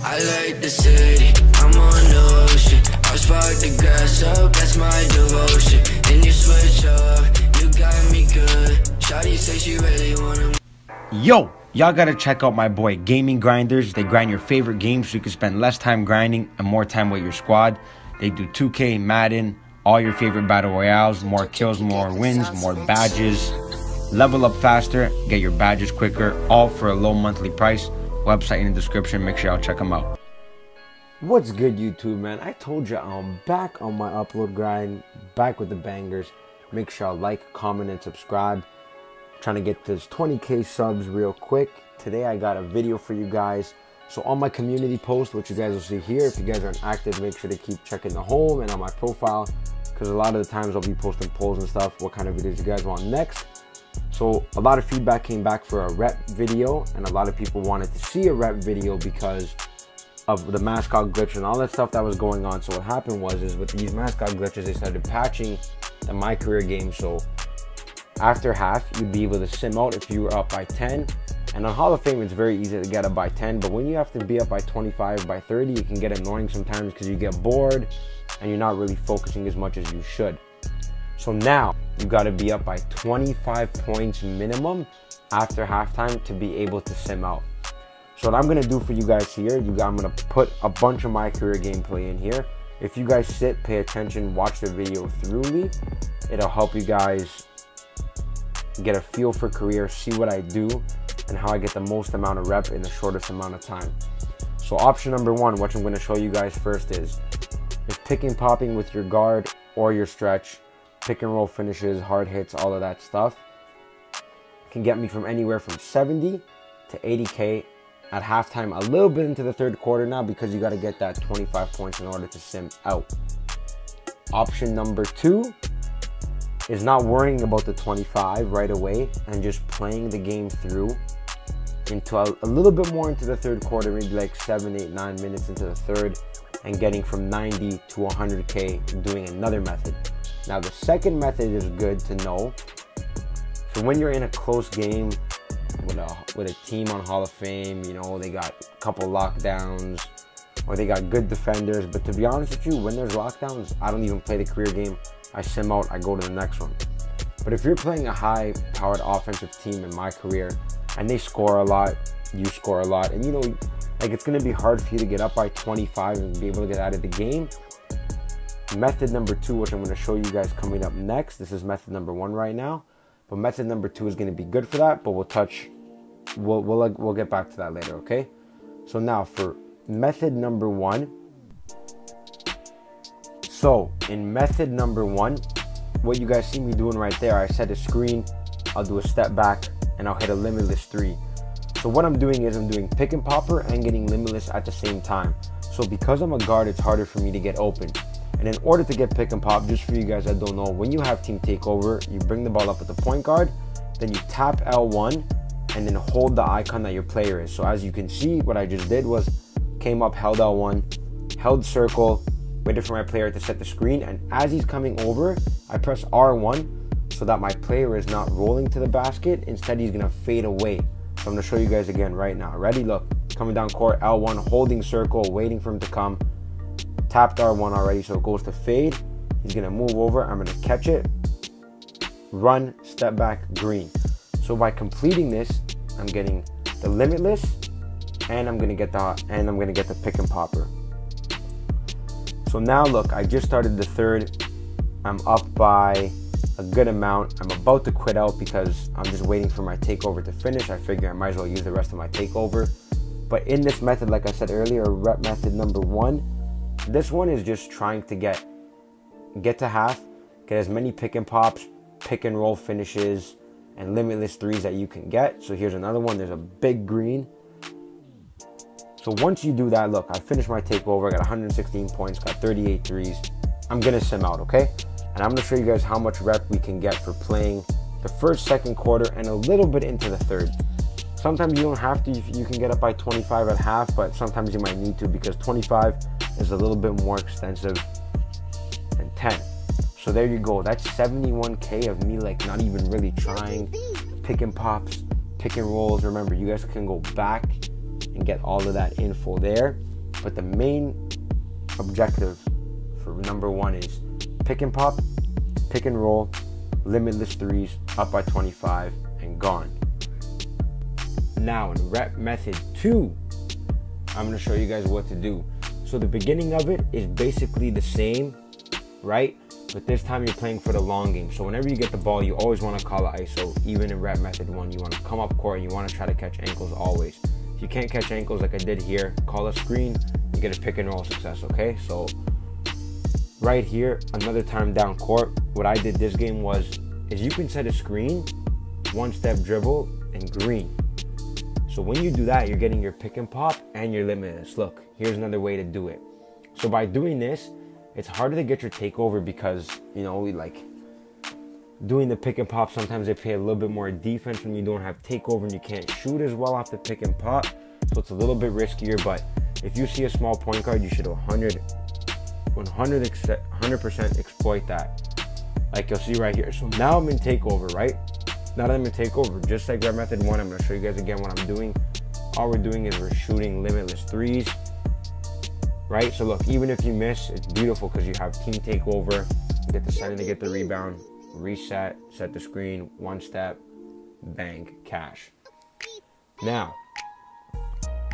I like the city, I'm on the ocean. I spark the grass up, that's my devotion. Then you switch up, you got me good. Shawty say she really wanna. Yo, y'all gotta check out my boy Gaming Grinders. They grind your favorite games so you can spend less time grinding and more time with your squad. They do 2K, Madden, all your favorite battle royales, more kills, more wins, more badges. Level up faster, get your badges quicker, all for a low monthly price. Website in the description, make sure y'all check them out. What's good, YouTube, man? I told you I'm back on my upload grind, back with the bangers. Make sure y'all like, comment, and subscribe. Trying to get this 20K subs real quick. Today I got a video for you guys. So on my community post, which you guys will see here, if you guys aren't active, make sure to keep checking the home and on my profile, because a lot of the times I'll be posting polls and stuff, what kind of videos you guys want next. So a lot of feedback came back for a rep video, and a lot of people wanted to see a rep video because of the mascot glitch and all that stuff that was going on. So what happened was, with these mascot glitches, they started patching the mycareer game. So after half, you'd be able to sim out if you were up by 10. And on Hall of Fame, it's very easy to get up by 10. But when you have to be up by 25, by 30, it can get annoying sometimes because you get bored and you're not really focusing as much as you should. So now you got to be up by 25 points minimum after halftime to be able to sim out. So what I'm going to do for you guys here, I'm going to put a bunch of my career gameplay in here. If you guys sit, pay attention, watch the video thoroughly, it'll help you guys get a feel for career, see what I do, and how I get the most amount of rep in the shortest amount of time. So option number one, what I'm going to show you guys first is picking popping with your guard or your stretch, pick and roll finishes, hard hits, all of that stuff can get me from anywhere from 70 to 80K at halftime, a little bit into the third quarter now, because you got to get that 25 points in order to sim out. Option number two is not worrying about the 25 right away and just playing the game through into a little bit more into the third quarter, maybe like 7, 8, 9 minutes into the third, and getting from 90 to 100K doing another method. Now the second method is good to know. So when you're in a close game with a team on Hall of Fame, you know, they got a couple lockdowns or they got good defenders, but to be honest with you, when there's lockdowns, I don't even play the career game. I sim out, I go to the next one. But if you're playing a high-powered offensive team in mycareer and they score a lot, you score a lot, and you know, like, it's going to be hard for you to get up by 25 and be able to get out of the game. Method number two, which I'm going to show you guys coming up next. This is method number one right now, but method number two is going to be good for that, but we'll get back to that later, okay? So now for method number one. So in method number one, what you guys see me doing right there, I set a screen, I'll do a step back, and I'll hit a limitless 3. So what I'm doing is I'm doing pick and popper and getting limitless at the same time. So because I'm a guard, it's harder for me to get open. And in order to get pick and pop, just for you guys that don't know, when you have team takeover, you bring the ball up at the point guard, then you tap L1 and then hold the icon that your player is. So as you can see, what I just did was came up, held L1, held circle, waited for my player to set the screen, and as he's coming over, I press R1 so that my player is not rolling to the basket. Instead, he's gonna fade away. So I'm gonna show you guys again right now. Ready? Look, coming down court, L1, holding circle, waiting for him to come. Tapped R1 already, so it goes to fade. He's gonna move over, I'm gonna catch it, run, step back, green. So by completing this, I'm getting the limitless, and I'm gonna get the pick and popper. So now look, I just started the third. I'm up by a good amount. I'm about to quit out because I'm just waiting for my takeover to finish. I figure I might as well use the rest of my takeover. But in this method, like I said earlier, rep method number one, this one is just trying to get to half, get as many pick and pops, pick and roll finishes, and limitless 3s that you can get. So here's another one. There's a big green. So once you do that, look, I finished my takeover, I got 116 points, got 38 3s. I'm gonna sim out, okay? And I'm gonna show you guys how much rep we can get for playing the first, second quarter, and a little bit into the third. Sometimes you don't have to, you can get up by 25 at half, but sometimes you might need to because 25 is a little bit more extensive than 10. So there you go, that's 71K of me like not even really trying. Pick and pops, pick and rolls. Remember, you guys can go back and get all of that info there. But the main objective for number 1 is pick and pop, pick and roll, limitless threes, up by 25, and gone. Now in rep method 2, I'm going to show you guys what to do. So the beginning of it is basically the same, right? But this time you're playing for the long game. So whenever you get the ball, you always want to call it ISO. Even in rep method 1, you want to come up court and you want to try to catch ankles always. If you can't catch ankles like I did here, call a screen, you get a pick and roll success, okay? So right here, another time down court, what I did this game is you can set a screen, 1-step dribble, and green. So when you do that, you're getting your pick and pop and your limitless. Look, here's another way to do it. So by doing this, it's harder to get your takeover because, you know, we like doing the pick and pop. Sometimes they play a little bit more defense when you don't have takeover and you can't shoot as well off the pick and pop. So it's a little bit riskier, but if you see a small point guard, you should 100% exploit that. Like you'll see right here. So now I'm in takeover, right? Now that I'm in takeover, just like rep method 1, I'm going to show you guys again what I'm doing. All we're doing is we're shooting limitless threes, right? So look, even if you miss, it's beautiful because you have team takeover. You get the center to get the rebound, reset, set the screen, 1-step, bang, cash. Now,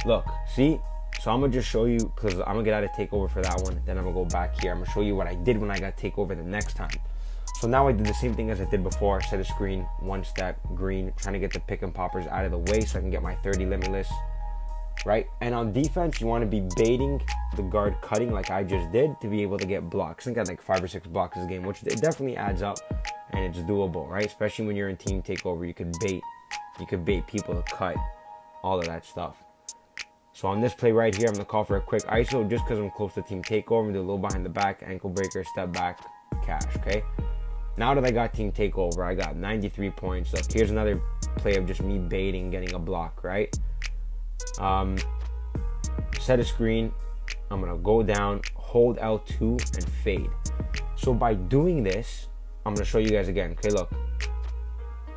look, see? So I'm going to just show you, because I'm going to get out of takeover for that one. Then I'm going to go back here. I'm going to show you what I did when I got takeover the next time. So now I did the same thing as I did before. Set a screen, 1-step, green, trying to get the pick and poppers out of the way so I can get my 30 limitless, right? And on defense, you want to be baiting the guard cutting like I just did to be able to get blocks. I think I had like 5 or 6 blocks this game, which it definitely adds up and it's doable, right? Especially when you're in team takeover, you could bait people to cut, all of that stuff. So on this play right here, I'm going to call for a quick ISO just because I'm close to team takeover. I'm going to do a little behind the back, ankle breaker, step back, cash, okay? Now that I got team takeover, I got 93 points. Look, here's another play of just me baiting, getting a block, right? Set a screen. I'm going to go down, hold L2, and fade. So by doing this, I'm going to show you guys again. Okay, look.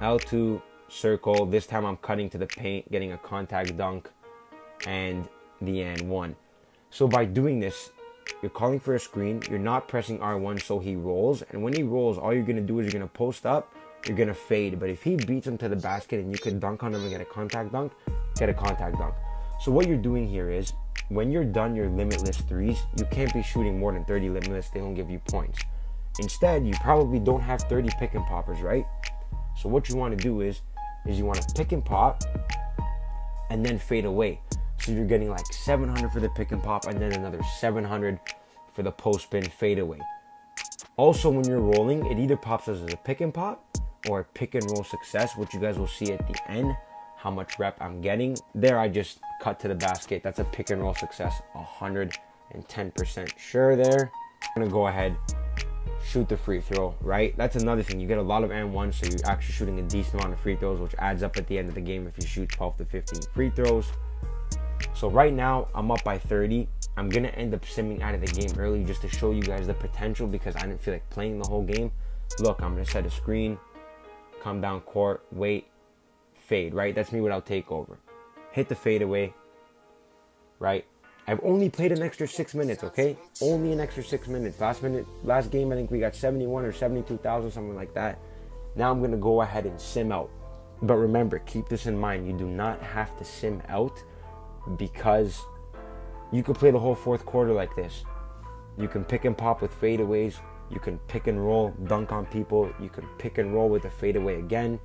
L2, circle. This time I'm cutting to the paint, getting a contact dunk, and the and 1. So by doing this, you're calling for a screen, you're not pressing R1 so he rolls, and when he rolls, all you're going to do is you're going to post up, you're going to fade, but if he beats him to the basket and you can dunk on him and get a contact dunk, get a contact dunk. So what you're doing here is, when you're done your limitless threes, you can't be shooting more than 30 limitless, they don't give you points. Instead, you probably don't have 30 pick and poppers, right? So what you want to do is you want to pick and pop, and then fade away. So you're getting like 700 for the pick and pop and then another 700 for the post spin fadeaway. Also, when you're rolling, it either pops as a pick and pop or a pick and roll success, which you guys will see at the end, how much rep I'm getting. There, I just cut to the basket. That's a pick and roll success, 110% sure there. I'm going to go ahead, shoot the free throw, right? That's another thing. You get a lot of and-1, so you're actually shooting a decent amount of free throws, which adds up at the end of the game if you shoot 12 to 15 free throws. So right now, I'm up by 30. I'm going to end up simming out of the game early just to show you guys the potential because I didn't feel like playing the whole game. Look, I'm going to set a screen, come down court, wait, fade, right? That's me without takeover. Hit the fadeaway, right? I've only played an extra 6 minutes, okay? Only an extra 6 minutes. Last game, I think we got 71 or 72,000, something like that. Now I'm going to go ahead and sim out. But remember, keep this in mind. You do not have to sim out because you could play the whole fourth quarter like this. You can pick and pop with fadeaways. You can pick and roll, dunk on people. You can pick and roll with a fadeaway again.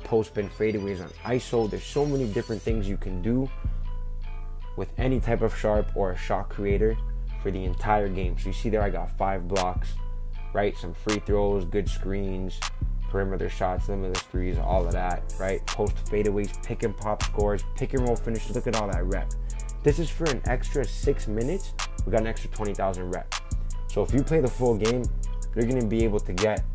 Post spin fadeaways on ISO. There's so many different things you can do with any type of sharp or a shot creator for the entire game. So you see there I got 5 blocks, right? Some free throws, good screens, perimeter shots, limitless threes, all of that, right? Post fadeaways, pick and pop scores, pick and roll finishes. Look at all that rep. This is for an extra 6 minutes. We got an extra 20,000 rep. So if you play the full game, you're going to be able to get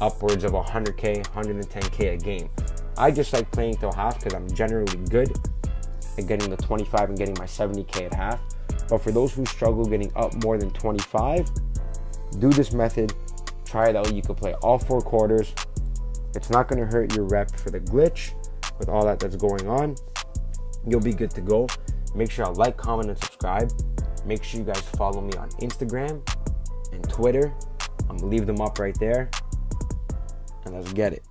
upwards of 100K, 110K a game. I just like playing till half because I'm generally good at getting the 25 and getting my 70K at half. But for those who struggle getting up more than 25, do this method. Try it out. You can play all 4 quarters. It's not going to hurt your rep for the glitch with all that's going on. You'll be good to go. Make sure you like, comment, and subscribe. Make sure you guys follow me on Instagram and Twitter. I'm gonna leave them up right there. And let's get it.